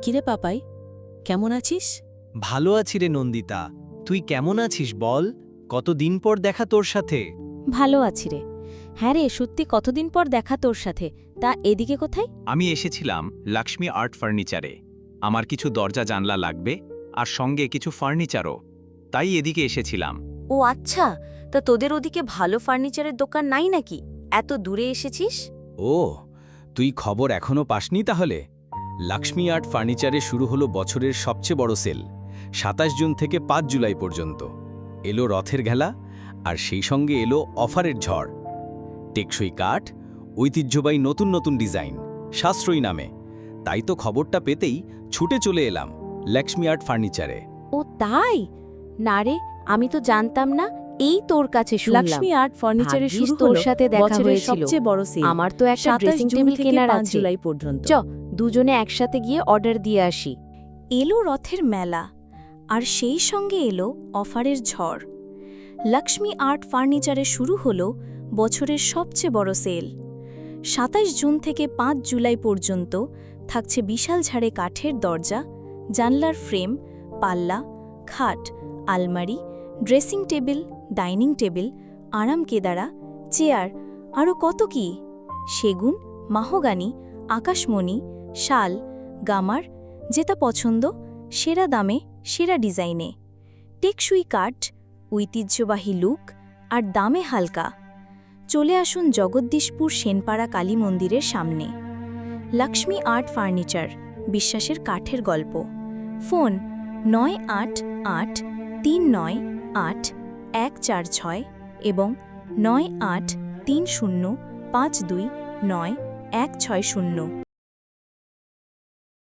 কিরে পাপাই, কেমন আছিস? ভালো আছি রে নন্দিতা, তুই কেমন আছিস বল? কতদিন পর দেখা তোর সাথে। ভালো আছি রে। হ্যাঁ রে, সত্যি কতদিন পর দেখা তোর সাথে। তা এদিকে কোথায়? আমি এসেছিলাম লক্ষ্মী আর্ট ফার্নিচারে। আমার কিছু দরজা জানলা লাগবে, আর সঙ্গে কিছু ফার্নিচারও, তাই এদিকে এসেছিলাম। ও আচ্ছা, তা তোদের ওদিকে ভালো ফার্নিচারের দোকান নাই নাকি? এত দূরে এসেছিস? ও, তুই খবর এখনো পাসনি তাহলে? লক্ষ্মী আর্ট ফার্নিচারে শুরু হলো বছরের সবচেয়ে বড় সেল। ২৭ জুন থেকে ৫ জুলাই পর্যন্ত এলো রথের ঘেলা, আর সেই সঙ্গে এলো অফারের ঝড়। টেকসই কাঠ, ঐতিহ্যবাহী নতুন নতুন ডিজাইন, সাশ্রয়ী নামে। তাই তো খবরটা পেতেই ছুটে চলে এলাম লক্ষ্মী আর্ট ফার্নিচারে। ও তাই? না রে, আমি তো জানতাম না। এই তোর কাছে শুনলাম। লক্ষ্মী আর্ট ফার্নিচারে ভাগ্যিস শুরু তোর হলো সাথে দেখা বছরের হয়েছিল। সবচেয়ে বড় সেল। আমার তো একটা ২৭ ড্রেসিং জুন টেবিল থেকে কেনার ৫ আছে। জুলাই পর্যন্ত। চ, দুজনে একসাথে গিয়ে অর্ডার দিয়ে আসি। এলো রথের মেলা, আর সেই সঙ্গে এলো অফারের ঝড়। লক্ষ্মী আর্ট ফার্নিচারে শুরু হলো বছরের সবচেয়ে বড় সেল। ২৭ জুন থেকে ৫ জুলাই পর্যন্ত থাকছে বিশাল ঝাড়ে কাঠের দরজা, জানলার ফ্রেম, পাল্লা, খাট, আলমারি, ড্রেসিং টেবিল, ডাইনিং টেবিল, আরাম কেদারা, চেয়ার, আরও কত কি! সেগুন, মাহগানি, আকাশমণি, শাল, গামার, যেটা পছন্দ, সেরা দামে, সেরা ডিজাইনে। টেকসই কাঠ, ঐতিহ্যবাহী লুক, আর দামে হালকা। চলে আসুন জগদ্দীশপুর সেনপাড়া কালী মন্দিরের সামনে। লক্ষ্মী আর্ট ফার্নিচার, বিশ্বাসের কাঠের গল্প। ফোন ৯৮৮৩৯৮১৪৬ এবং ৯৮৩০৫২৯১৬০।